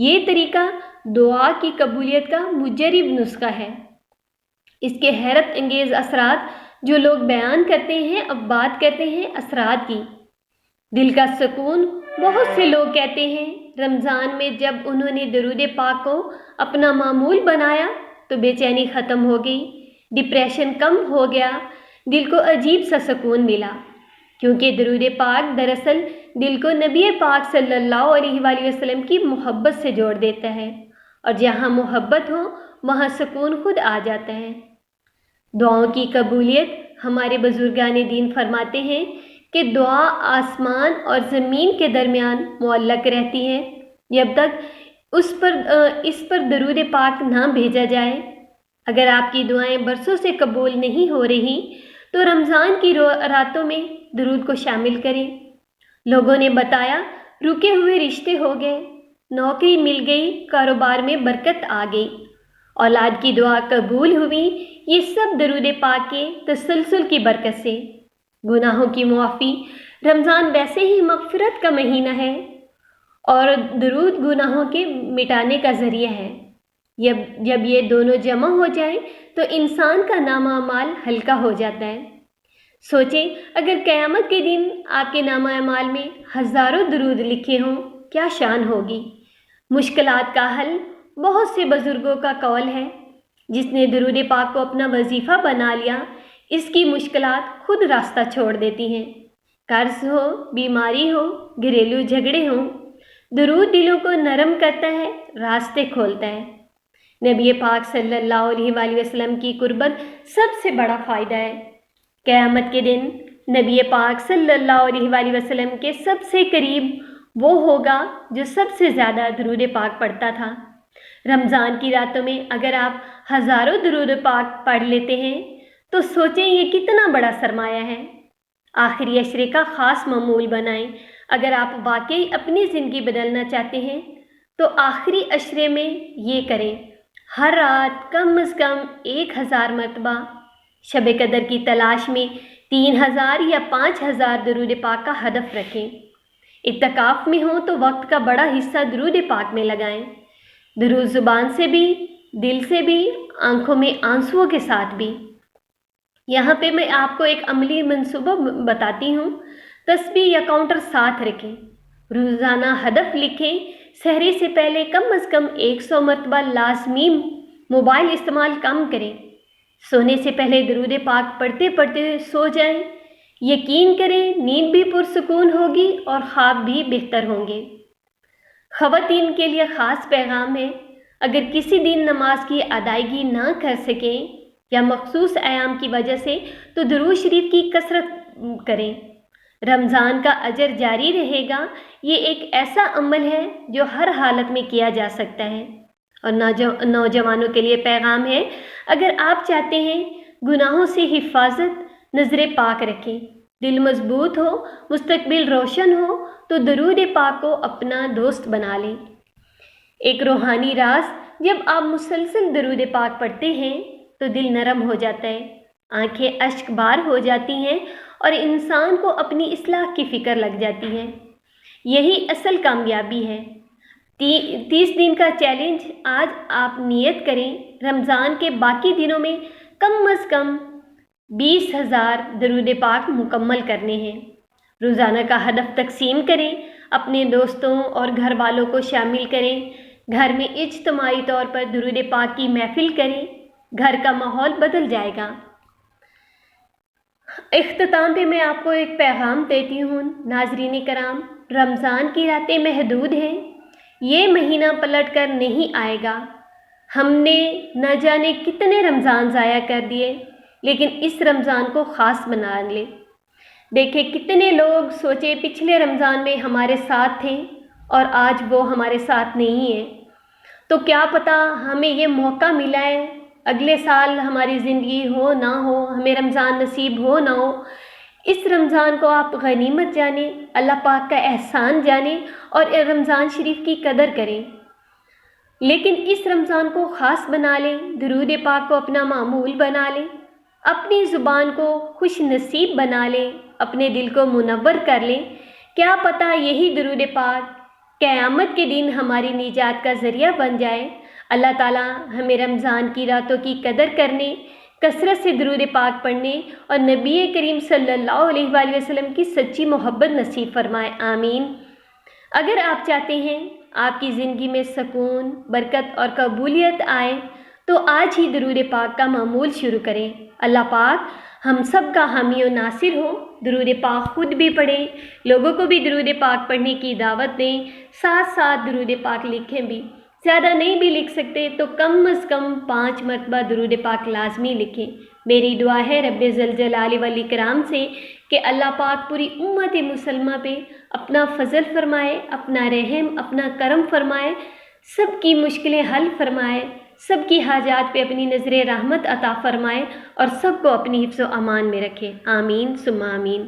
یہ طریقہ دعا کی قبولیت کا مجرب نسخہ ہے۔ اس کے حیرت انگیز اثرات جو لوگ بیان کرتے ہیں، اب بات کرتے ہیں اثرات کی۔ دل کا سکون۔ بہت سے لوگ کہتے ہیں رمضان میں جب انہوں نے درود پاک کو اپنا معمول بنایا تو بے چینی ختم ہو گئی، ڈپریشن کم ہو گیا، دل کو عجیب سا سکون ملا، کیونکہ درود پاک دراصل دل کو نبی پاک صلی اللہ علیہ وآلہ وسلم کی محبت سے جوڑ دیتا ہے، اور جہاں محبت ہو وہاں سکون خود آ جاتا ہے۔ دعاؤں کی قبولیت۔ ہمارے بزرگان دین فرماتے ہیں کہ دعا آسمان اور زمین کے درمیان معلق رہتی ہے جب تک اس پر درود پاک نہ بھیجا جائے۔ اگر آپ کی دعائیں برسوں سے قبول نہیں ہو رہی تو رمضان کی راتوں میں درود کو شامل کریں۔ لوگوں نے بتایا رکے ہوئے رشتے ہو گئے، نوکری مل گئی، کاروبار میں برکت آ گئی، اولاد کی دعا قبول ہوئی، یہ سب درود پاک کے تسلسل کی برکت سے۔ گناہوں کی معافی۔ رمضان ویسے ہی مغفرت کا مہینہ ہے اور درود گناہوں کے مٹانے کا ذریعہ ہے۔ جب یہ دونوں جمع ہو جائیں تو انسان کا نامہ اعمال ہلکا ہو جاتا ہے۔ سوچیں اگر قیامت کے دن آپ کے نامہ اعمال میں ہزاروں درود لکھے ہوں، کیا شان ہوگی۔ مشکلات کا حل۔ بہت سے بزرگوں کا قول ہے جس نے درود پاک کو اپنا وظیفہ بنا لیا اس کی مشکلات خود راستہ چھوڑ دیتی ہیں۔ قرض ہو، بیماری ہو، گھریلو جھگڑے ہوں، درود دلوں کو نرم کرتا ہے، راستے کھولتا ہے۔ نبی پاک صلی اللہ علیہ وآلہ وسلم کی قربت سب سے بڑا فائدہ ہے۔ قیامت کے دن نبی پاک صلی اللہ علیہ وآلہ وسلم کے سب سے قریب وہ ہوگا جو سب سے زیادہ درود پاک پڑھتا تھا۔ رمضان کی راتوں میں اگر آپ ہزاروں درود پاک پڑھ لیتے ہیں تو سوچیں یہ کتنا بڑا سرمایہ ہے۔ آخری عشرے کا خاص معمول بنائیں۔ اگر آپ واقعی اپنی زندگی بدلنا چاہتے ہیں تو آخری عشرے میں یہ کریں، ہر رات کم از کم 1000 مرتبہ شب قدر کی تلاش میں 3000 یا 5000 درود پاک کا ہدف رکھیں۔ اعتکاف میں ہوں تو وقت کا بڑا حصہ درود پاک میں لگائیں۔ درود زبان سے بھی، دل سے بھی، آنکھوں میں آنسوؤں کے ساتھ بھی۔ یہاں پہ میں آپ کو ایک عملی منصوبہ بتاتی ہوں۔ تسبیح یا کاؤنٹر ساتھ رکھیں، روزانہ ہدف لکھیں، سحری سے پہلے کم از کم 100 مرتبہ لازمی موبائل استعمال کم کریں، سونے سے پہلے درود پاک پڑھتے پڑھتے سو جائیں۔ یقین کریں نیند بھی پرسکون ہوگی اور خواب بھی بہتر ہوں گے۔ خواتین کے لیے خاص پیغام ہے، اگر کسی دن نماز کی ادائیگی نہ کر سکیں یا مخصوص ایام کی وجہ سے تو درود شریف کی کثرت کریں، رمضان کا اجر جاری رہے گا۔ یہ ایک ایسا عمل ہے جو ہر حالت میں کیا جا سکتا ہے۔ اور نوجوانوں کے لیے پیغام ہے، اگر آپ چاہتے ہیں گناہوں سے حفاظت، نظر پاک رکھیں، دل مضبوط ہو، مستقبل روشن ہو تو درود پاک کو اپنا دوست بنا لیں۔ ایک روحانی راز، جب آپ مسلسل درود پاک پڑھتے ہیں تو دل نرم ہو جاتا ہے، آنکھیں اشک بار ہو جاتی ہیں اور انسان کو اپنی اصلاح کی فکر لگ جاتی ہے۔ یہی اصل کامیابی ہے۔ 30 دن کا چیلنج آج آپ نیت کریں، رمضان کے باقی دنوں میں کم از کم 20,000 درود پاک مکمل کرنے ہیں۔ روزانہ کا ہدف تقسیم کریں، اپنے دوستوں اور گھر والوں کو شامل کریں، گھر میں اجتماعی طور پر درود پاک کی محفل کریں، گھر کا ماحول بدل جائے گا۔ اختتام پہ میں آپ کو ایک پیغام دیتی ہوں، ناظرین کرام، رمضان کی راتیں محدود ہیں، یہ مہینہ پلٹ کر نہیں آئے گا۔ ہم نے نہ جانے کتنے رمضان ضائع کر دیے، لیکن اس رمضان کو خاص بنا لیں۔ دیکھیں کتنے لوگ سوچے پچھلے رمضان میں ہمارے ساتھ تھے اور آج وہ ہمارے ساتھ نہیں ہیں، تو کیا پتہ ہمیں یہ موقع ملا ہے، اگلے سال ہماری زندگی ہو نہ ہو، ہمیں رمضان نصیب ہو نہ ہو۔ اس رمضان کو آپ غنیمت جانیں، اللہ پاک کا احسان جانیں اور رمضان شریف کی قدر کریں، لیکن اس رمضان کو خاص بنا لیں، درود پاک کو اپنا معمول بنا لیں، اپنی زبان کو خوش نصیب بنا لیں، اپنے دل کو منور کر لیں۔ کیا پتہ یہی درود پاک قیامت کے دن ہماری نجات کا ذریعہ بن جائے۔ اللہ تعالیٰ ہمیں رمضان کی راتوں کی قدر کرنے، کثرت سے درود پاک پڑھنے اور نبی کریم صلی اللہ علیہ وآلہ وسلم کی سچی محبت نصیب فرمائے، آمین۔ اگر آپ چاہتے ہیں آپ کی زندگی میں سکون، برکت اور قبولیت آئے تو آج ہی درود پاک کا معمول شروع کریں۔ اللہ پاک ہم سب کا حامی و ناصر ہو۔ درود پاک خود بھی پڑھیں، لوگوں کو بھی درود پاک پڑھنے کی دعوت دیں، ساتھ ساتھ درود پاک لکھیں بھی۔ زیادہ نہیں بھی لکھ سکتے تو کم از کم 5 مرتبہ درود پاک لازمی لکھیں۔ میری دعا ہے رب ذوالجلال والاکرام سے کہ اللہ پاک پوری امت مسلمہ پہ اپنا فضل فرمائے، اپنا رحم، اپنا کرم فرمائے، سب کی مشکلیں حل فرمائے، سب کی حاجات پہ اپنی نظر رحمت عطا فرمائے اور سب کو اپنی حفظ و امان میں رکھے، آمین ثم آمین۔